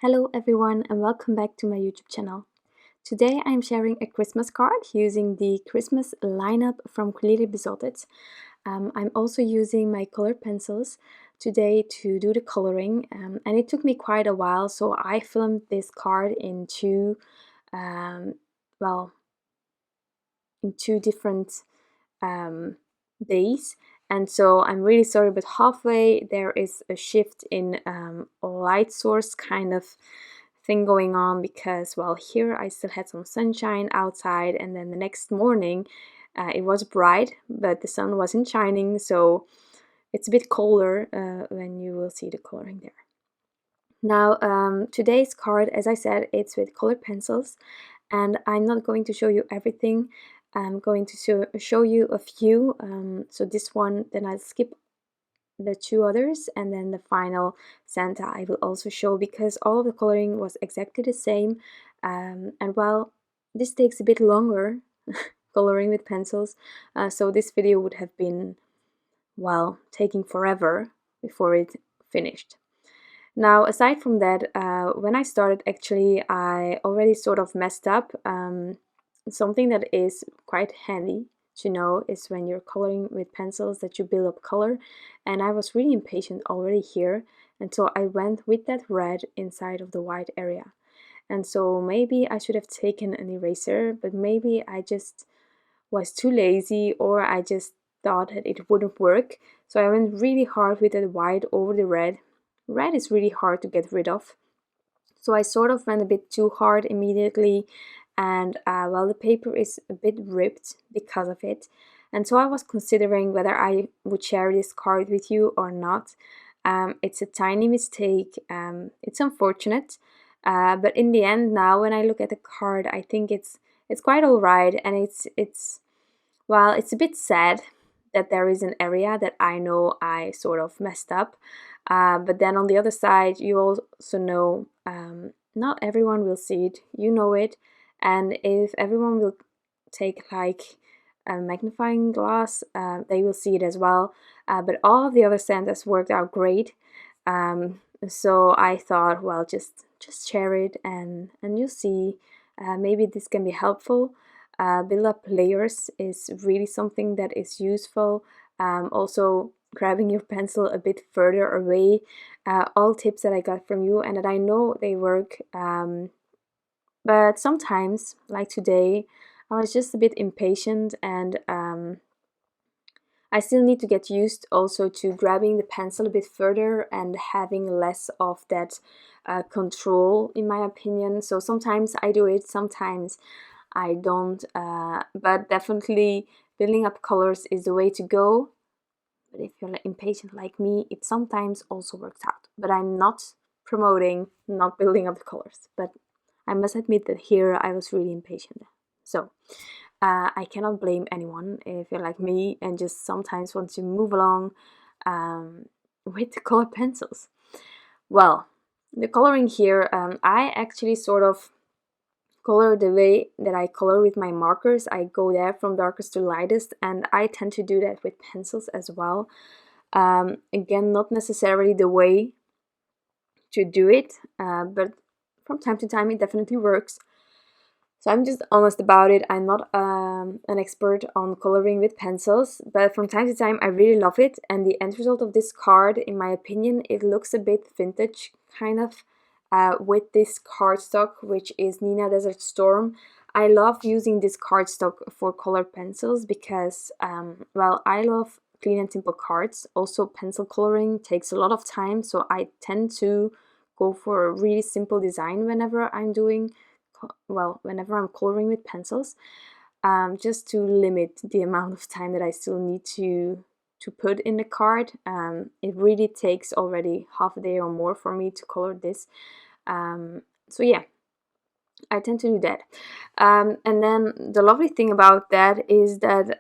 Hello everyone and welcome back to my YouTube channel. Today I'm sharing a Christmas card using the Christmas lineup from Clearly Besotted. I'm also using my colored pencils today to do the coloring and it took me quite a while, so I filmed this card in um, two different days, and so I'm really sorry, but halfway there is a shift in light source kind of thing going on because, well, here I still had some sunshine outside, and then the next morning it was bright but the sun wasn't shining, so it's a bit colder when you will see the coloring there. Now today's card, as I said, it's with colored pencils, and I'm not going to show you everything. I'm going to show you a few. So this one, then I'll skip the two others, and then the final Santa I will also show because all of the coloring was exactly the same. And well, this takes a bit longer coloring with pencils, so this video would have been, well, taking forever before it finished. Now, aside from that, when I started, actually, I already sort of messed up. Something that is quite handy to know is when you're coloring with pencils that you build up color, and I was really impatient already here, and so I went with that red inside of the white area. And so maybe I should have taken an eraser, but maybe I just was too lazy, or I just thought that it wouldn't work. So I went really hard with the white over the red. Red is really hard to get rid of. So I sort of went a bit too hard immediately, and well, the paper is a bit ripped because of it. And so I was considering whether I would share this card with you or not. It's a tiny mistake. It's unfortunate, but in the end, now when I look at the card, I think it's quite alright, and it's well, it's a bit sad that there is an area that I know I sort of messed up. But then on the other side, you also know not everyone will see it, you know it, and if everyone will take like a magnifying glass, they will see it as well. But all of the other Santas worked out great, so I thought, well, just share it, and you'll see. Maybe this can be helpful. Build up layers is really something that is useful. Also, grabbing your pencil a bit further away. All tips that I got from you and that I know they work. But sometimes, like today, I was just a bit impatient, and I still need to get used also to grabbing the pencil a bit further and having less of that control, in my opinion. So sometimes I do it, sometimes I don't, but definitely building up colors is the way to go. But if you're impatient like me, it sometimes also works out. But I'm not promoting not building up the colors, but I must admit that here I was really impatient. So I cannot blame anyone if you're like me and just sometimes want to move along with the colored pencils. Well, the coloring here, I actually sort of color the way that I color with my markers. I go there from darkest to lightest, and I tend to do that with pencils as well. Again, not necessarily the way to do it, but from time to time it definitely works. So I'm just honest about it. I'm not an expert on coloring with pencils, but from time to time I really love it, and the end result of this card, in my opinion, it looks a bit vintage kind of, with this cardstock, which is Neenah Desert Storm. I love using this cardstock for colored pencils because, well, I love clean and simple cards. Also, pencil coloring takes a lot of time, so I tend to go for a really simple design whenever I'm doing, well, whenever I'm coloring with pencils, just to limit the amount of time that I still need to put in the card. It really takes already half a day or more for me to color this. So yeah, I tend to do that. And then the lovely thing about that is that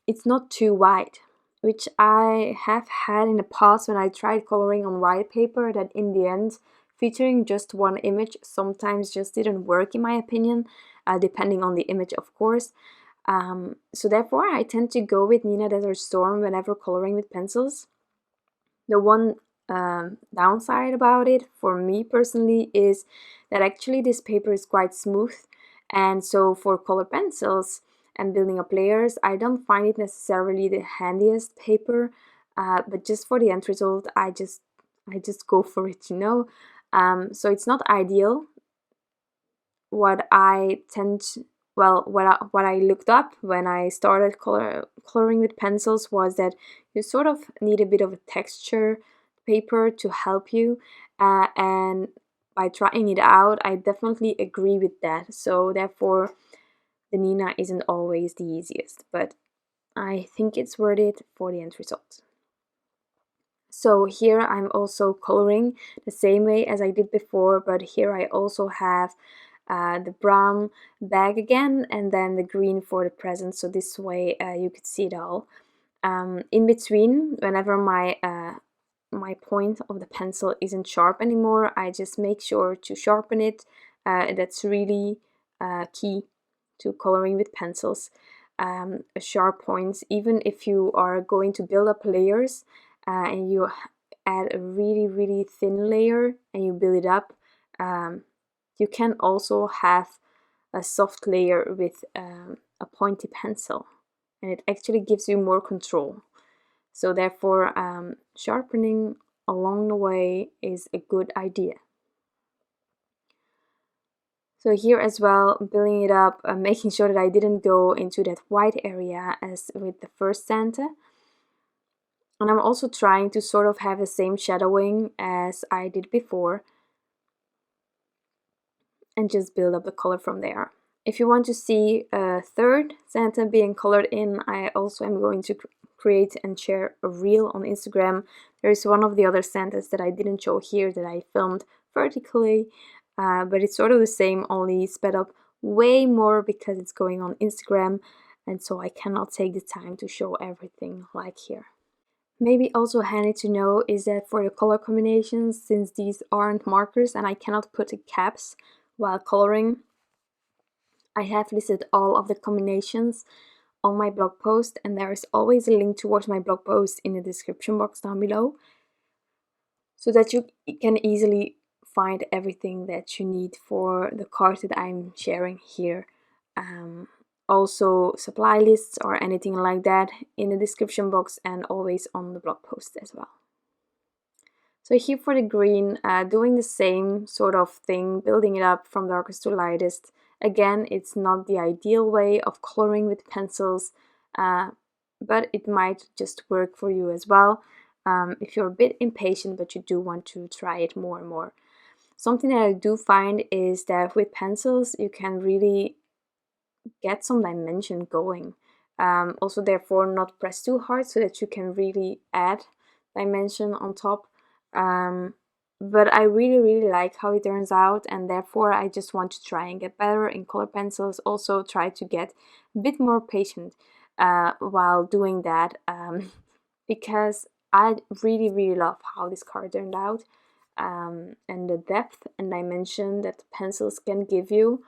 it's not too white, which I have had in the past when I tried coloring on white paper, that in the end featuring just one image sometimes just didn't work, in my opinion, depending on the image, of course. So therefore I tend to go with Neenah Desert Storm whenever coloring with pencils. The one downside about it for me personally is that actually this paper is quite smooth, and so for color pencils and building up layers, I don't find it necessarily the handiest paper, but just for the end result, I just go for it, you know. So it's not ideal. What I tend to, well, what I looked up when I started coloring with pencils was that you sort of need a bit of a texture paper to help you, and by trying it out, I definitely agree with that. So therefore, the Neenah isn't always the easiest, but I think it's worth it for the end result. So here I'm also coloring the same way as I did before, but here I also have the brown bag again, and then the green for the present, so this way you could see it all. In between, whenever my point of the pencil isn't sharp anymore, I just make sure to sharpen it. That's really key to coloring with pencils. Sharp points, even if you are going to build up layers and you add a really thin layer and you build it up, you can also have a soft layer with a pointy pencil, and it actually gives you more control. So therefore, sharpening along the way is a good idea. So here as well, building it up, making sure that I didn't go into that white area as with the first Santa. And I'm also trying to sort of have the same shadowing as I did before, and just build up the color from there. If you want to see a third Santa being colored in, I also am going to create and share a reel on Instagram. There is one of the other Santas that I didn't show here that I filmed vertically, but it's sort of the same, only sped up way more because it's going on Instagram, and so I cannot take the time to show everything like here. Maybe also handy to know is that for the color combinations, since these aren't markers and I cannot put the caps while coloring, I have listed all of the combinations on my blog post, and there is always a link towards my blog post in the description box down below, so that you can easily find everything that you need for the cards that I'm sharing here. Also supply lists or anything like that in the description box, and always on the blog post as well. So here for the green, doing the same sort of thing, building it up from darkest to lightest. Again, it's not the ideal way of coloring with pencils, but it might just work for you as well, if you're a bit impatient but you do want to try it more and more. Something that I do find is that with pencils you can really get some dimension going. Also therefore not press too hard so that you can really add dimension on top. But I really like how it turns out, and therefore I just want to try and get better in color pencils. Also try to get a bit more patient while doing that, because I really love how this card turned out, and the depth and dimension that the pencils can give you.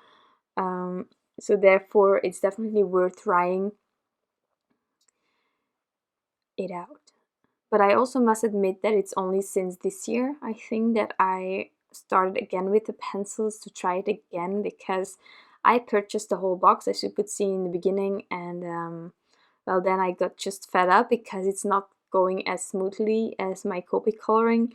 So therefore it's definitely worth trying it out. But I also must admit that it's only since this year, I think, that I started again with the pencils to try it again, because I purchased the whole box, as you could see in the beginning, and well, then I got just fed up because it's not going as smoothly as my Copic coloring,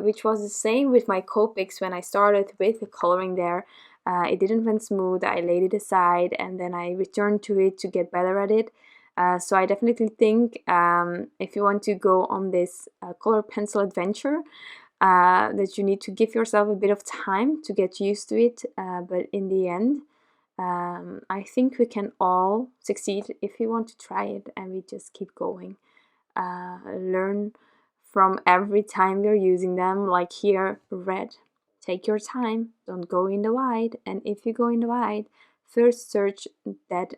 which was the same with my Copics when I started with the coloring there. It didn't went smooth, I laid it aside, and then I returned to it to get better at it. So I definitely think if you want to go on this color pencil adventure, that you need to give yourself a bit of time to get used to it, but in the end, I think we can all succeed if we want to try it, and we just keep going. Learn from every time we're using them, like here, red. Take your time, don't go in the wide, and if you go in the wide, first search that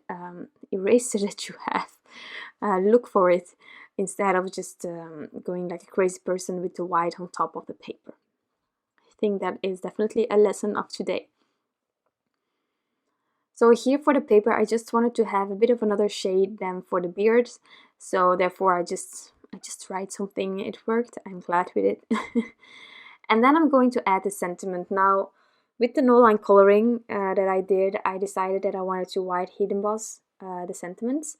eraser that you have. Look for it instead of just going like a crazy person with the white on top of the paper. I think that is definitely a lesson of today. So here for the paper, I just wanted to have a bit of another shade than for the beards. So therefore I just I just tried something, it worked, I'm glad with it. And then I'm going to add the sentiment. Now, with the Noline coloring that I did, I decided that I wanted to white heat emboss the sentiments.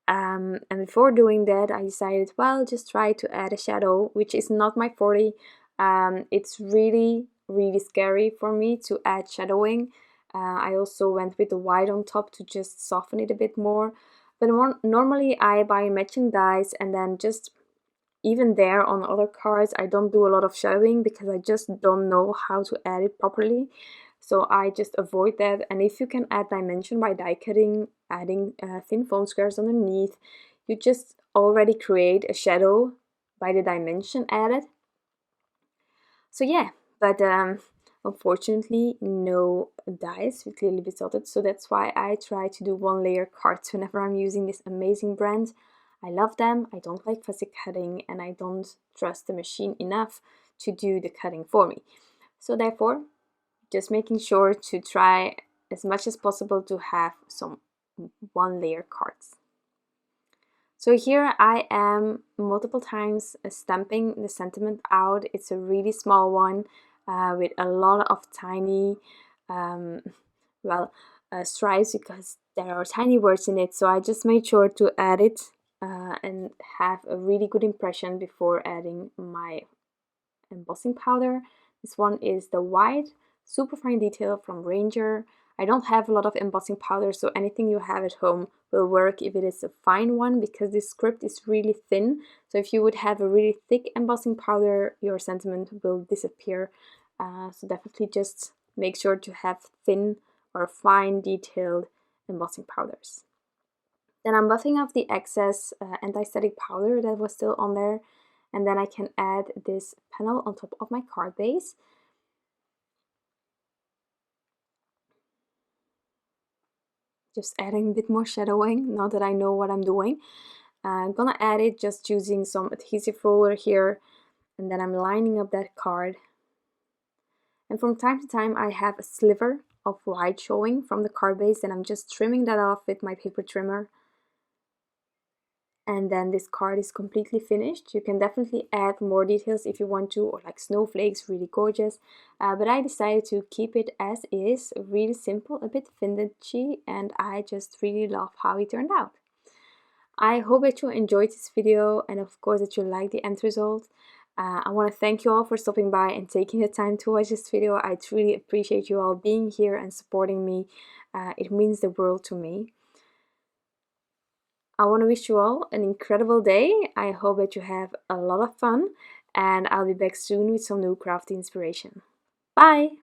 And before doing that, I decided, well, just try to add a shadow, which is not my forte. It's really, really scary for me to add shadowing. I also went with the white on top to just soften it a bit more. But normally I buy matching dyes, and then just even there on other cards I don't do a lot of shadowing because I just don't know how to add it properly. So I just avoid that. And if you can add dimension by die cutting, adding thin foam squares underneath, you just already create a shadow by the dimension added. So yeah, but unfortunately no dies with Clearly Besotted, so that's why I try to do one layer cards whenever I'm using this amazing brand. I love them, I don't like fussy cutting, and I don't trust the machine enough to do the cutting for me. So therefore, just making sure to try as much as possible to have some one layer cards. So here I am multiple times stamping the sentiment out. It's a really small one with a lot of tiny, stripes because there are tiny words in it. So I just made sure to add it and have a really good impression before adding my embossing powder. This one is the white super fine detail from Ranger. I don't have a lot of embossing powder, so anything you have at home will work if it is a fine one, because this script is really thin. So if you would have a really thick embossing powder, your sentiment will disappear. So definitely just make sure to have thin or fine detailed embossing powders. Then I'm buffing off the excess anti-static powder that was still on there, and then I can add this panel on top of my card base. Just adding a bit more shadowing now that I know what I'm doing. I'm gonna add it just using some adhesive roller here, and then I'm lining up that card. And from time to time I have a sliver of white showing from the card base, and I'm just trimming that off with my paper trimmer. And then this card is completely finished. You can definitely add more details if you want to, or like snowflakes, really gorgeous. But I decided to keep it as is, really simple, a bit vintagey, and I just really love how it turned out. I hope that you enjoyed this video, and of course that you like the end result. I want to thank you all for stopping by and taking the time to watch this video. I truly appreciate you all being here and supporting me. It means the world to me. I want to wish you all an incredible day. I hope that you have a lot of fun, and I'll be back soon with some new crafty inspiration. Bye!